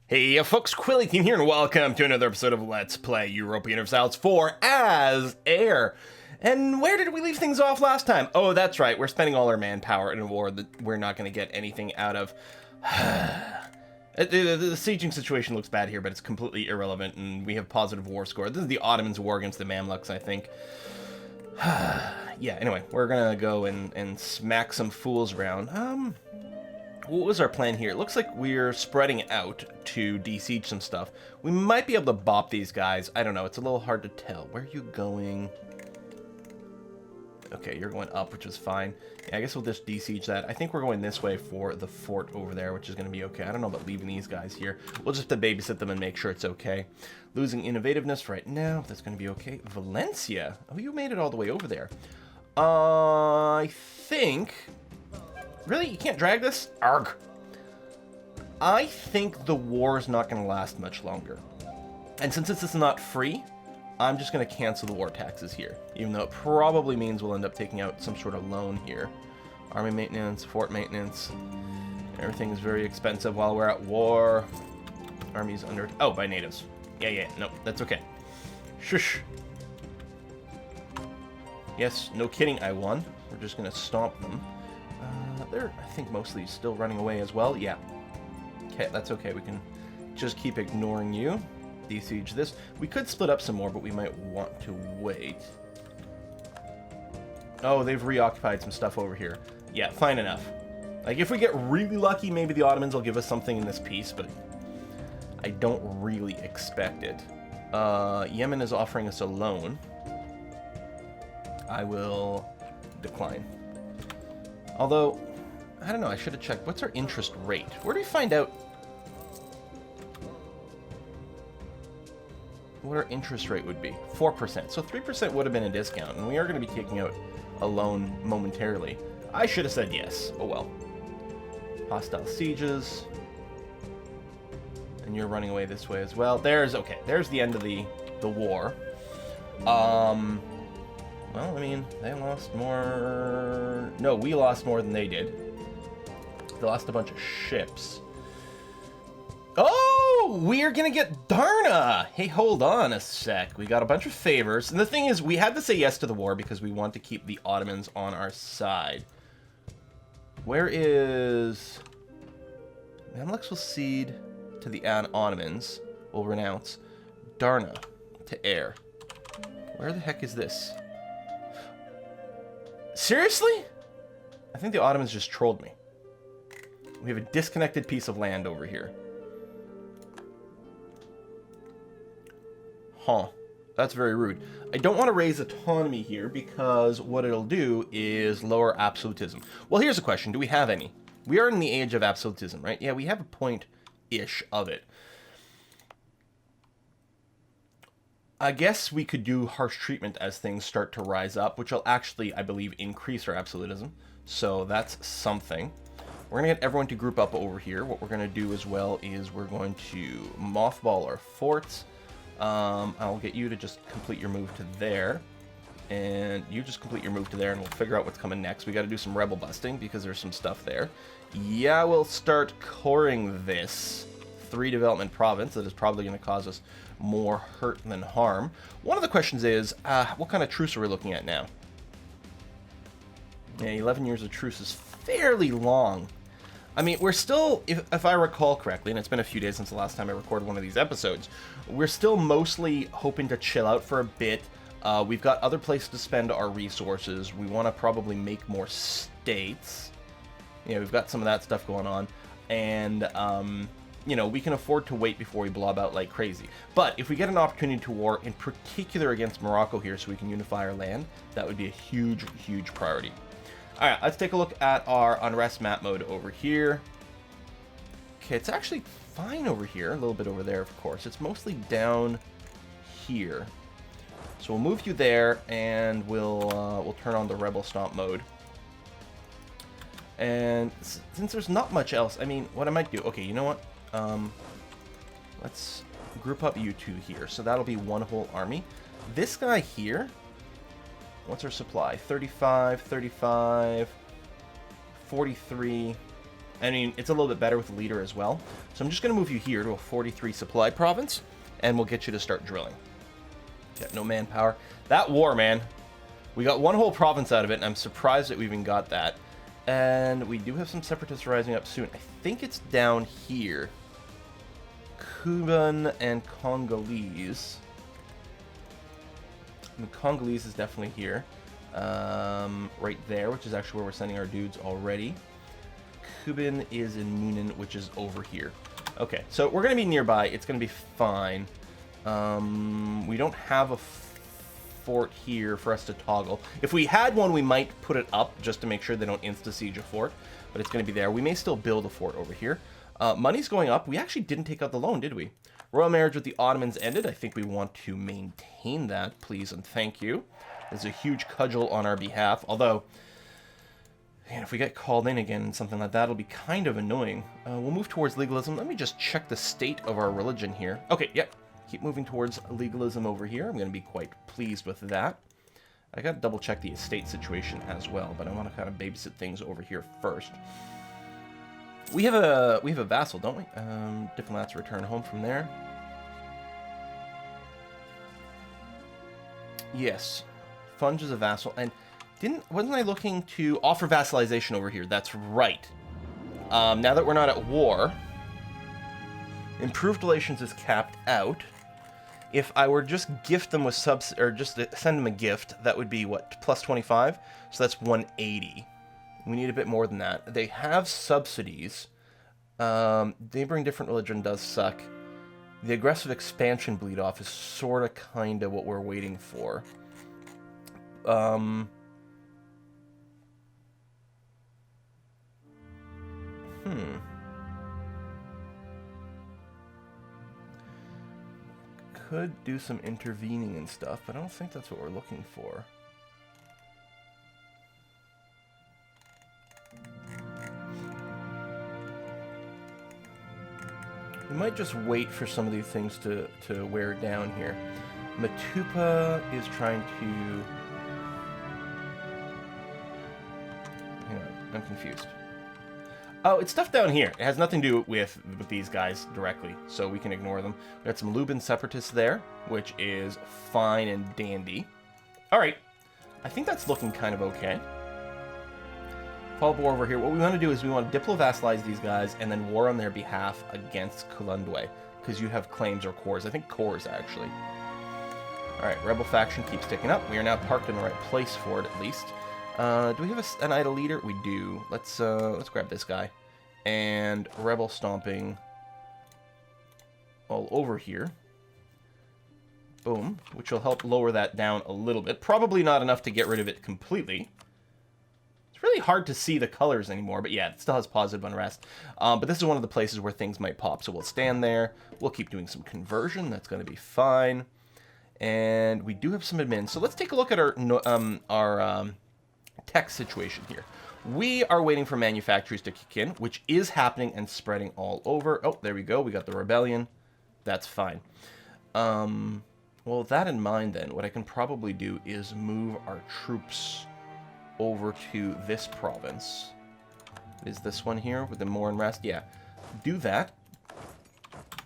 Hey folks, Quilly Team here, and welcome to another episode of Let's Play Europa Universalis 4 as Air. And where did we leave things off last time? Oh, that's right, we're spending all our manpower in a war that we're not going to get anything out of. The sieging situation looks bad here, but it's completely irrelevant, and we have positive war score. This is the Ottomans' war against the Mamluks, I think. Yeah, anyway, we're going to go and smack some fools around. What was our plan here? It looks like we're spreading out to de-siege some stuff. We might be able to bop these guys. I don't know. It's a little hard to tell. Where are you going? Okay, you're going up, which is fine. Yeah, I guess we'll just de-siege that. I think we're going this way for the fort over there, which is going to be okay. I don't know about leaving these guys here. We'll just have to babysit them and make sure it's okay. Losing innovativeness right now. That's going to be okay. Valencia. Oh, you made it all the way over there. I think... Really? You can't drag this? Arg. I think the war is not going to last much longer. And since this is not free, I'm just going to cancel the war taxes here. Even though it probably means we'll end up taking out some sort of loan here. Army maintenance, fort maintenance. Everything is very expensive while we're at war. Army's under... Oh, by natives. Yeah. No, that's okay. Shush. Yes, no kidding, I won. We're just going to stomp them. They're, I think, mostly still running away as well. Yeah. Okay, that's okay. We can just keep ignoring you. De-siege this. We could split up some more, but we might want to wait. Oh, they've reoccupied some stuff over here. Yeah, fine enough. Like, if we get really lucky, maybe the Ottomans will give us something in this piece, but I don't really expect it. Yemen is offering us a loan. I will decline. Although, I don't know, I should have checked. What's our interest rate? Where do we find out what our interest rate would be? 4%. So 3% would have been a discount, and we are going to be taking out a loan momentarily. I should have said yes. Oh well. Hostile sieges. And you're running away this way as well. There's the end of the war. Well, I mean, they lost more... No, we lost more than they did. They lost a bunch of ships. Oh! We're gonna get Darna! Hey, hold on a sec. We got a bunch of favors. And the thing is, we had to say yes to the war because we want to keep the Ottomans on our side. Where is... Mamluks will cede to the Ottomans. Will renounce. Darna to Air. Where the heck is this? Seriously? I think the Ottomans just trolled me. We have a disconnected piece of land over here. Huh. That's very rude. I don't want to raise autonomy here because what it'll do is lower absolutism. Well, here's a question. Do we have any? We are in the age of absolutism, right? Yeah, we have a point-ish of it. I guess we could do harsh treatment as things start to rise up, which will actually, I believe, increase our absolutism. So that's something. We're going to get everyone to group up over here. What we're going to do as well is we're going to mothball our forts. I'll get you to just complete your move to there. And you just complete your move to there, and we'll figure out what's coming next. We got to do some rebel busting because there's some stuff there. Yeah, we'll start coring this 3-development province that is probably going to cause us more hurt than harm. One of the questions is, what kind of truce are we looking at now? Yeah, 11 years of truce is fairly long. I mean, we're still, if I recall correctly, and it's been a few days since the last time I recorded one of these episodes, we're still mostly hoping to chill out for a bit. We've got other places to spend our resources. We want to probably make more states. You know, we've got some of that stuff going on. And, you know, we can afford to wait before we blob out like crazy. But if we get an opportunity to war, in particular against Morocco here, so we can unify our land, that would be a huge, huge priority. All right, let's take a look at our unrest map mode over here. Okay, it's actually fine over here, a little bit over there, of course. It's mostly down here. So we'll move you there, and we'll turn on the rebel stomp mode. And since there's not much else, I mean, what I might do... Okay, you know what? Let's group up you two here. So that'll be one whole army. This guy here, what's our supply? 35, 35, 43. I mean, it's a little bit better with the leader as well. So I'm just going to move you here to a 43 supply province, and we'll get you to start drilling. Got no manpower. That war, man. We got one whole province out of it, and I'm surprised that we even got that. And we do have some separatists rising up soon. I think it's down here. Cuban and Congolese. The Congolese is definitely here. Right there, which is actually where we're sending our dudes already. Cuban is in Moonin, which is over here. Okay, so we're going to be nearby. It's going to be fine. We don't have a fort here for us to toggle. If we had one, we might put it up just to make sure they don't insta-siege a fort, but it's going to be there. We may still build a fort over here. Money's going up. We actually didn't take out the loan, did we? Royal marriage with the Ottomans ended. I think we want to maintain that, please and thank you. There's a huge cudgel on our behalf, although, man, if we get called in again and something like that, it'll be kind of annoying. We'll move towards legalism. Let me just check the state of our religion here. Okay, yep. Keep moving towards legalism over here. I'm going to be quite pleased with that. I got to double check the estate situation as well, but I want to kind of babysit things over here first. We have a vassal, don't we? Diplomats return home from there. Yes, Funge is a vassal, and wasn't I looking to offer vassalization over here? That's right. Now that we're not at war, improved relations is capped out. If I were just gift them with subs, or just send them a gift, that would be what, plus 25? So that's 180. We need a bit more than that. They have subsidies. They bring different religion does suck. The aggressive expansion bleed off is sort of kind of what we're waiting for. Could do some intervening and stuff, but I don't think that's what we're looking for. We might just wait for some of these things to wear down here. Matupa is trying to... Hang on, I'm confused. Oh, it's stuff down here. It has nothing to do with these guys directly, so we can ignore them. We got some Luban separatists there, which is fine and dandy. All right, I think that's looking kind of okay. Fall war over here. What we want to do is we want to diplo-vassalize these guys and then war on their behalf against Kulundwe, because you have claims or cores. I think cores, actually. All right, rebel faction keeps ticking up. We are now parked in the right place for it, at least. Do we have an idle leader? We do. Let's grab this guy. And rebel stomping all over here. Boom. Which will help lower that down a little bit. Probably not enough to get rid of it completely. It's really hard to see the colors anymore, but yeah, it still has positive unrest. But this is one of the places where things might pop, so we'll stand there. We'll keep doing some conversion. That's going to be fine. And we do have some admin. So let's take a look at our tech situation here. We are waiting for manufactories to kick in, which is happening and spreading all over. Oh, there we go. We got the rebellion. That's fine. Well, with that in mind, then, what I can probably do is move our troops over to this province. Is this one here with the more unrest? Yeah. Do that.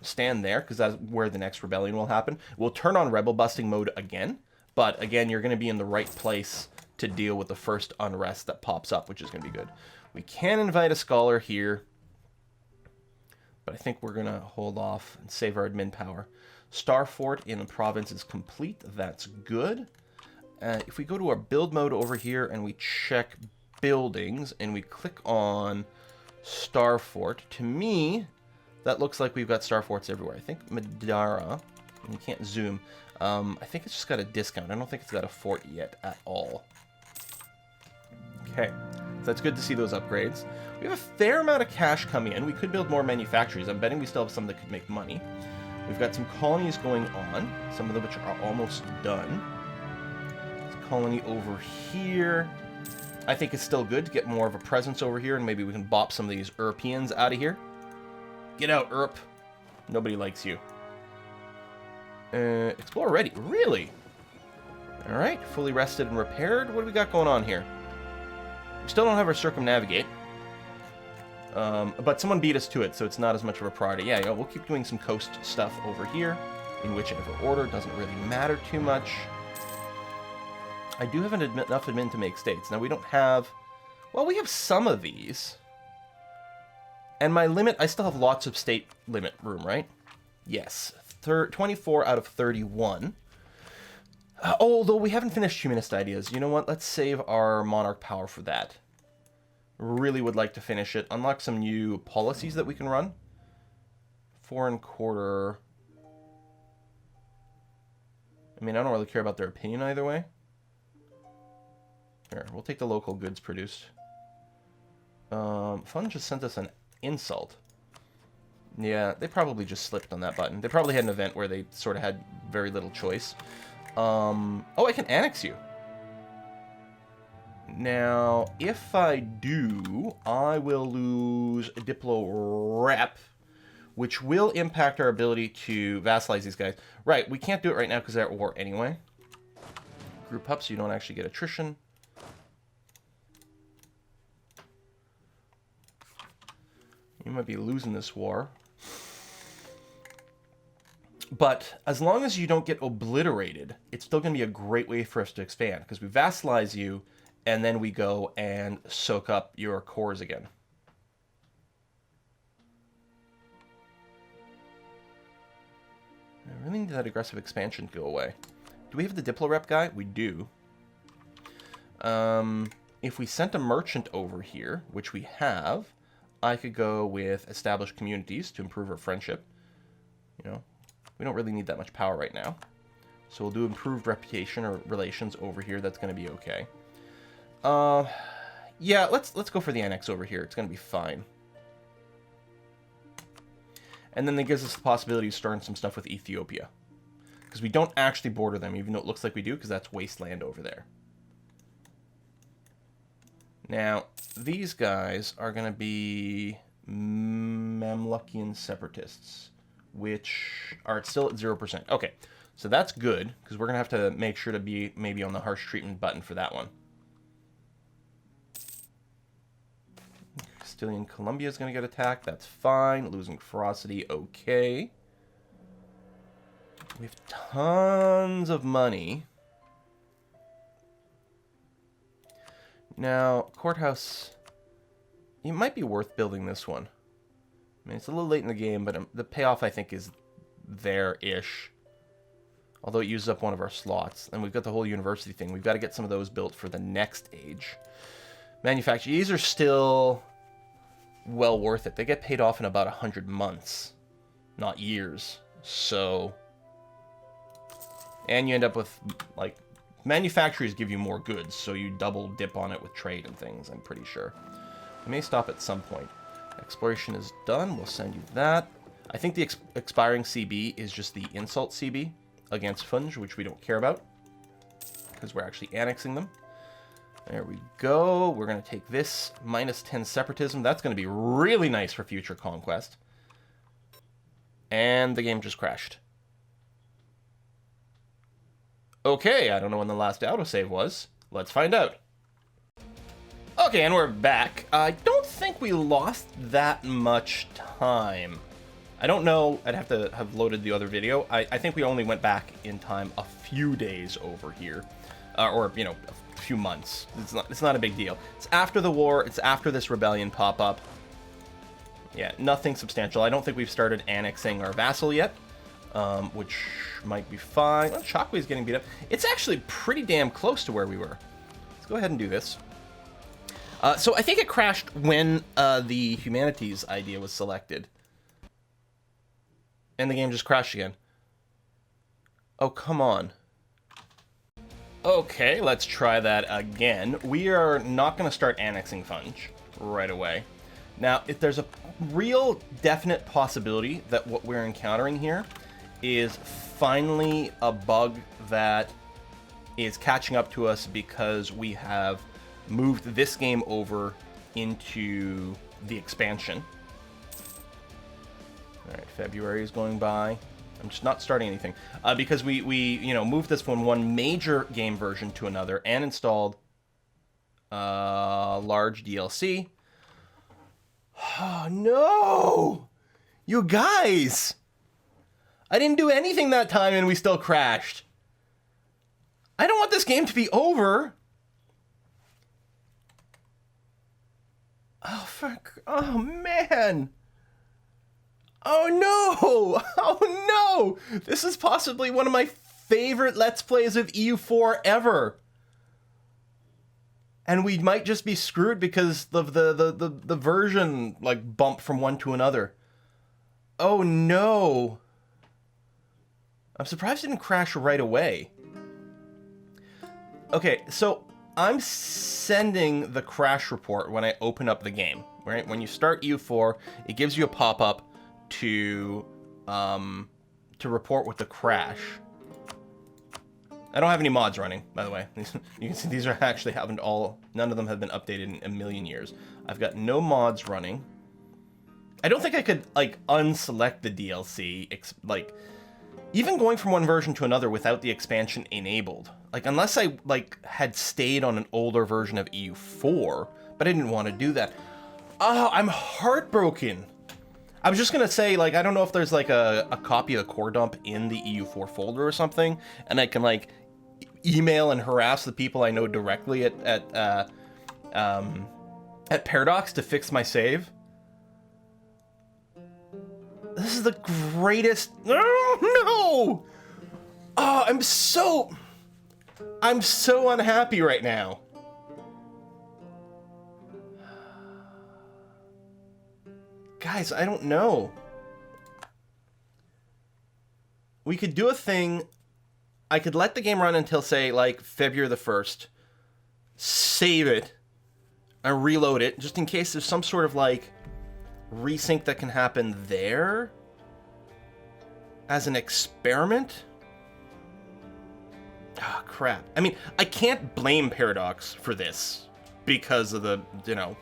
Stand there, because that's where the next rebellion will happen. We'll turn on rebel busting mode again, but again, you're going to be in the right place to deal with the first unrest that pops up, which is going to be good. We can invite a scholar here, but I think we're going to hold off and save our admin power. Star Fort in the province is complete. That's good. If we go to our build mode over here and we check buildings and we click on Star Fort, to me, that looks like we've got Star Forts everywhere. I think Madara, and you can't zoom, I think it's just got a discount. I don't think it's got a fort yet at all. Okay, so that's good to see those upgrades. We have a fair amount of cash coming in. We could build more manufactories. I'm betting we still have some that could make money. We've got some colonies going on, some of them which are almost done. This colony over here, I think it's still good to get more of a presence over here, and maybe we can bop some of these Europeans out of here. Get out, Europe. Nobody likes you. Explore ready. Really? Alright, fully rested and repaired. What do we got going on here? We still don't have our circumnavigate. But someone beat us to it, so it's not as much of a priority. Yeah, you know, we'll keep doing some coast stuff over here, in whichever order. Doesn't really matter too much. I do have enough admin to make states. Now, we don't have... Well, we have some of these. And my limit, I still have lots of state limit room, right? Yes. 24 out of 31. Although we haven't finished humanist ideas. You know what? Let's save our monarch power for that. Really would like to finish it. Unlock some new policies that we can run. 4.25. I mean, I don't really care about their opinion either way. Here, we'll take the local goods produced. Fun just sent us an insult. Yeah, they probably just slipped on that button. They probably had an event where they sort of had very little choice. Oh, I can annex you. Now, if I do, I will lose a Diplo Rep, which will impact our ability to vassalize these guys. Right, we can't do it right now because they're at war anyway. Group up so you don't actually get attrition. You might be losing this war. But as long as you don't get obliterated, it's still going to be a great way for us to expand, because we vassalize you, and then we go and soak up your cores again. I really need that aggressive expansion to go away. Do we have the Diplo Rep guy? We do. If we sent a merchant over here, which we have, I could go with established communities to improve our friendship. You know, we don't really need that much power right now. So we'll do improved reputation or relations over here. That's going to be okay. Yeah, let's go for the annex over here. It's going to be fine. And then that gives us the possibility of starting some stuff with Ethiopia. Because we don't actually border them, even though it looks like we do, because that's wasteland over there. Now, these guys are going to be Mamlukian separatists, which are still at 0%. Okay, so that's good, because we're going to have to make sure to be maybe on the harsh treatment button for that one. Castilian Columbia is going to get attacked. That's fine. Losing ferocity, okay. We have tons of money. Now, courthouse, it might be worth building this one. I mean, it's a little late in the game, but the payoff, I think, is there-ish. Although it uses up one of our slots. And we've got the whole university thing. We've got to get some of those built for the next age. Manufacturing, these are still well worth it. They get paid off in about 100 months, not years. So, and you end up with, like, manufacturers give you more goods, so you double dip on it with trade and things, I'm pretty sure. We may stop at some point. Exploration is done. We'll send you that. I think the expiring CB is just the insult CB against Funge, which we don't care about, because we're actually annexing them. There we go. We're going to take this -10 separatism. That's going to be really nice for future conquest. And the game just crashed. Okay, I don't know when the last autosave was. Let's find out. Okay, and we're back. I don't think we lost that much time. I don't know. I'd have to have loaded the other video. I think we only went back in time a few days over here. Or, you know, a few months. It's not a big deal. It's after the war. It's after this rebellion pop-up. Yeah, nothing substantial. I don't think we've started annexing our vassal yet. Which might be fine. Well, Shockwave's getting beat up. It's actually pretty damn close to where we were. Let's go ahead and do this. So I think it crashed when the humanities idea was selected. And the game just crashed again. Oh, come on. Okay, let's try that again. We are not going to start annexing Funge right away. Now, if there's a real definite possibility that what we're encountering here is finally a bug that is catching up to us because we have moved this game over into the expansion. All right, February is going by. I'm just not starting anything because we you know, moved this from one major game version to another and installed large DLC. Oh, no! You guys! I didn't do anything that time and we still crashed. I don't want this game to be over. Oh, fuck. Oh, man. Oh, no. Oh, no. This is possibly one of my favorite Let's Plays of EU4 ever. And we might just be screwed because of the version, like, bump from one to another. Oh, no. I'm surprised it didn't crash right away. Okay, so I'm sending the crash report when I open up the game, right? When you start EU4, it gives you a pop-up to report with the crash. I don't have any mods running, by the way. You can see these are actually haven't all, none of them have been updated in a million years. I've got no mods running. I don't think I could, like, unselect the DLC, like, even going from one version to another without the expansion enabled. Like, unless I, like, had stayed on an older version of EU4, but I didn't want to do that. Oh, I'm heartbroken. I was just going to say, like, I don't know if there's, like, a copy of the core dump in the EU4 folder or something, and I can, like, email and harass the people I know directly at Paradox to fix my save. This is the greatest... Oh, no! Oh, I'm so unhappy right now. Guys, I don't know. We could do a thing. I could let the game run until, say, like, February the 1st. Save it. And reload it, just in case there's some sort of, like, resync that can happen there as an experiment. Ah, crap. I mean, I can't blame Paradox for this because of the, you know,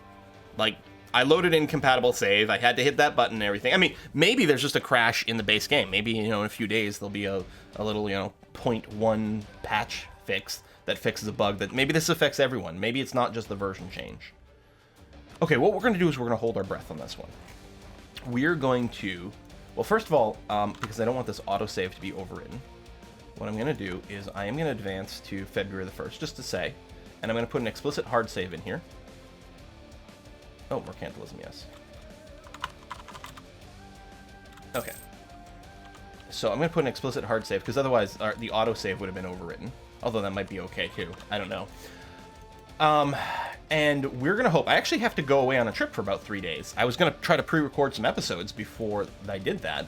like, I loaded incompatible save, I had to hit that button and everything. I mean, maybe there's just a crash in the base game. Maybe, you know, in a few days there'll be a little, you know, 0.1 patch fix that fixes a bug that maybe this affects everyone. Maybe it's not just the version change. Okay, what we're going to do is we're going to hold our breath on this one. We're going to, well, first of all, because I don't want this autosave to be overwritten, what I'm going to do is I am going to advance to February the 1st, just to say, and I'm going to put an explicit hard save in here. Oh, mercantilism, yes. Okay. So I'm going to put an explicit hard save, because otherwise the autosave would have been overwritten. Although that might be okay, too. I don't know. And we're going to hope... I actually have to go away on a trip for about 3 days. I was going to try to pre-record some episodes before I did that.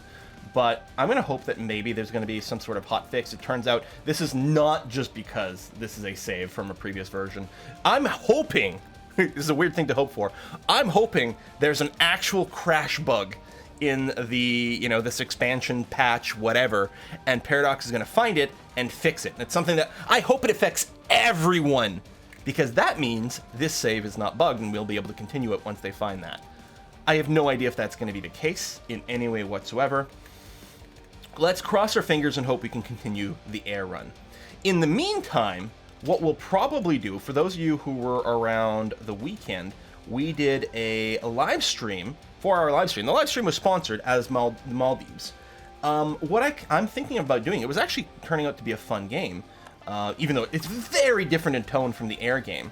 But I'm going to hope that maybe there's going to be some sort of hot fix. It turns out this is not just because this is a save from a previous version. I'm hoping... this is a weird thing to hope for. I'm hoping there's an actual crash bug in the, you know, this expansion patch, whatever, and Paradox is going to find it and fix it. And it's something that I hope it affects everyone, because that means this save is not bugged and we'll be able to continue it once they find that. I have no idea if that's going to be the case in any way whatsoever. Let's cross our fingers and hope we can continue the air run. In the meantime, what we'll probably do, for those of you who were around the weekend, we did a live stream for our live stream. The live stream was sponsored as Maldives. What I'm thinking about doing, it was actually turning out to be a fun game, even though it's very different in tone from the air game.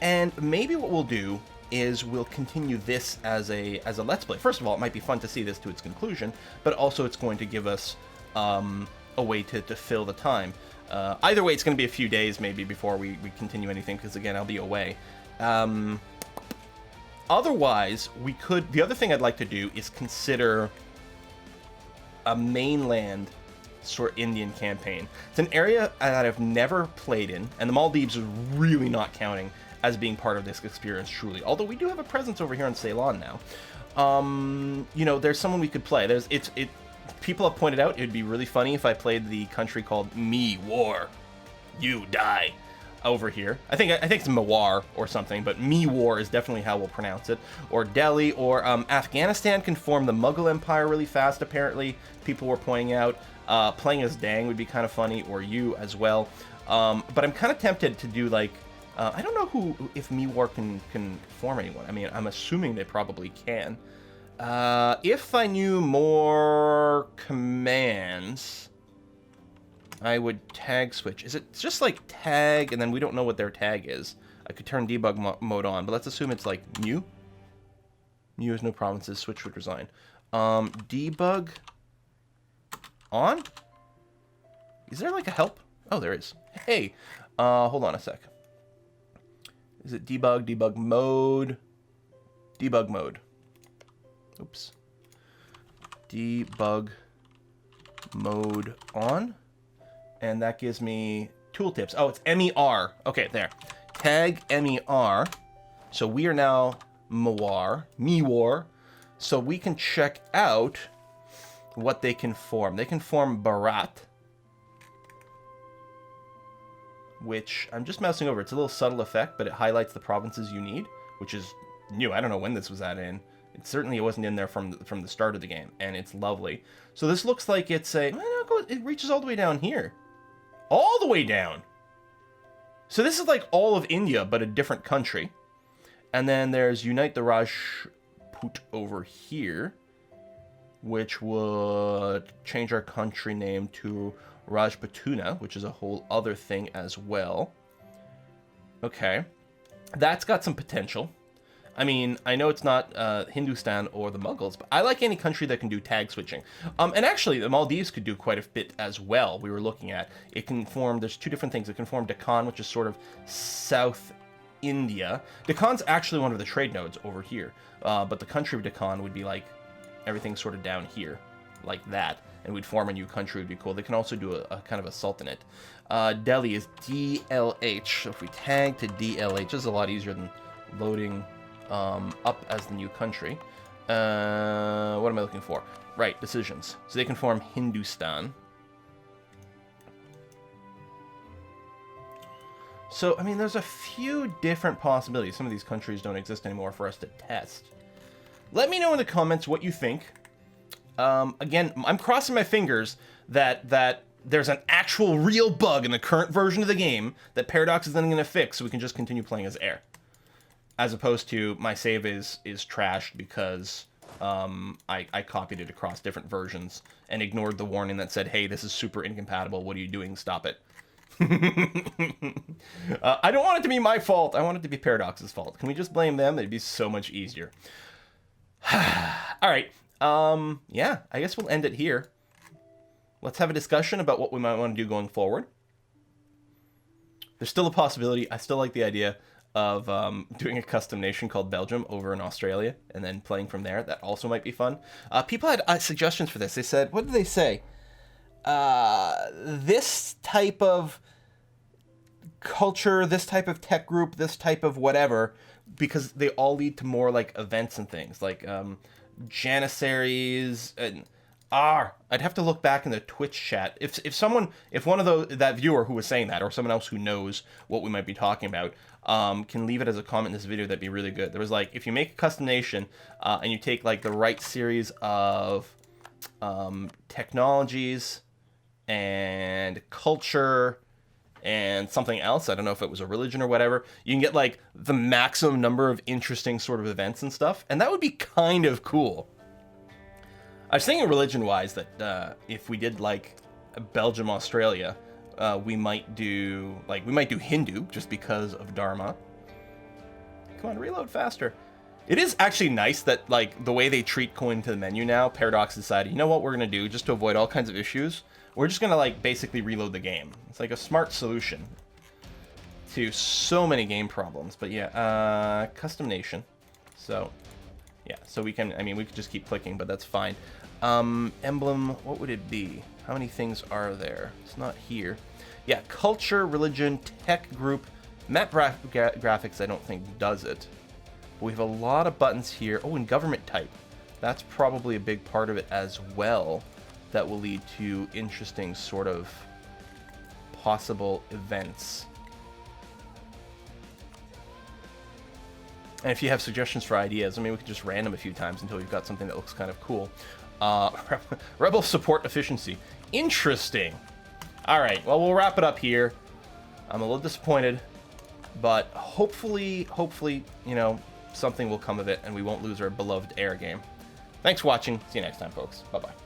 And maybe what we'll do is we'll continue this as a Let's Play. First of all, it might be fun to see this to its conclusion, but also it's going to give us a way to fill the time. Either way, it's going to be a few days maybe before we continue anything, because again, I'll be away. Otherwise, we could... The other thing I'd like to do is consider a mainland sort of Indian campaign. It's an area that I've never played in, and the Maldives is really not counting as being part of this experience, truly. Although we do have a presence over here in Ceylon now. You know, there's someone we could play. People have pointed out it would be really funny if I played the country called Me War, You Die over here. I think it's Mewar or something, but Me War is definitely how we'll pronounce it. Or Delhi, or Afghanistan can form the Mughal Empire really fast, apparently. People were pointing out. Playing as Dang would be kind of funny, or you as well. But I'm kind of tempted to do, like, I don't know if Miwar can form anyone. I mean, I'm assuming they probably can. If I knew more commands, I would tag switch. Is it just like tag, and then we don't know what their tag is? I could turn debug mode on, but let's assume it's like new. New has no provinces, switch would resign. Debug on? Is there like a help? Oh, there is. Hey, hold on a sec. Is it debug mode? Debug mode. Oops. Debug mode on. And that gives me tooltips. Oh, it's MER. Okay, there. Tag MER. So we are now Miwar. So we can check out what they can form. They can form Bharat, which I'm just mousing over. It's a little subtle effect, but it highlights the provinces you need, which is new. I don't know when this was added in. It wasn't in there from the start of the game, and it's lovely. So this looks like it's a... it reaches all the way down here. All the way down! So this is like all of India, but a different country. And then there's Unite the Rajput over here, which would change our country name to Rajputuna, which is a whole other thing as well. Okay. That's got some potential. I mean, I know it's not Hindustan or the Mughals, but I like any country that can do tag switching. And actually, the Maldives could do quite a bit as well. We were looking at it can form. There's two different things. It can form Deccan, which is sort of South India. Deccan's actually one of the trade nodes over here, but the country of Deccan would be like everything sort of down here, like that, and we'd form a new country. Would be cool. They can also do a kind of a sultanate. Delhi is DLH. So if we tag to DLH, it's a lot easier than loading up as the new country. What am I looking for? Right, decisions. So they can form Hindustan. So, I mean, there's a few different possibilities. Some of these countries don't exist anymore for us to test. Let me know in the comments what you think. Again, I'm crossing my fingers that there's an actual real bug in the current version of the game that Paradox is then going to fix so we can just continue playing as Air. As opposed to my save is trashed because I copied it across different versions and ignored the warning that said, hey, this is super incompatible. What are you doing? Stop it. I don't want it to be my fault. I want it to be Paradox's fault. Can we just blame them? It'd be so much easier. All right. Yeah, I guess we'll end it here. Let's have a discussion about what we might want to do going forward. There's still a possibility. I still like the idea of doing a custom nation called Belgium over in Australia and then playing from there. That also might be fun. People had suggestions for this. They said, what did they say? This type of culture, this type of tech group, this type of whatever, because they all lead to more like events and things like Janissaries and I'd have to look back in the Twitch chat. If one of that viewer who was saying that, or someone else who knows what we might be talking about, can leave it as a comment in this video, that'd be really good. There was like, if you make a custom nation and you take like the right series of technologies and culture and something else, I don't know if it was a religion or whatever, you can get like the maximum number of interesting sort of events and stuff, and that would be kind of cool. I was thinking religion-wise that if we did like Belgium, Australia, we might do Hindu just because of Dharma. Come on, reload faster. It is actually nice that like the way they treat going to the menu now, Paradox decided, you know what we're gonna do just to avoid all kinds of issues? We're just gonna like basically reload the game. It's like a smart solution to so many game problems. But yeah, custom nation. So yeah, so we can, I mean, we could just keep clicking, but that's fine. Emblem, what would it be? How many things are there? It's not here. Yeah, culture, religion, tech group, map graphics I don't think does it. But we have a lot of buttons here. Oh, and government type. That's probably a big part of it as well. That will lead to interesting sort of possible events. And if you have suggestions for ideas, I mean, we could just random a few times until we've got something that looks kind of cool. Rebel support efficiency. Interesting. All right, well, we'll wrap it up here. I'm a little disappointed But hopefully, you know, something will come of it and we won't lose our beloved air game. Thanks for watching. See you next time, folks. Bye-bye.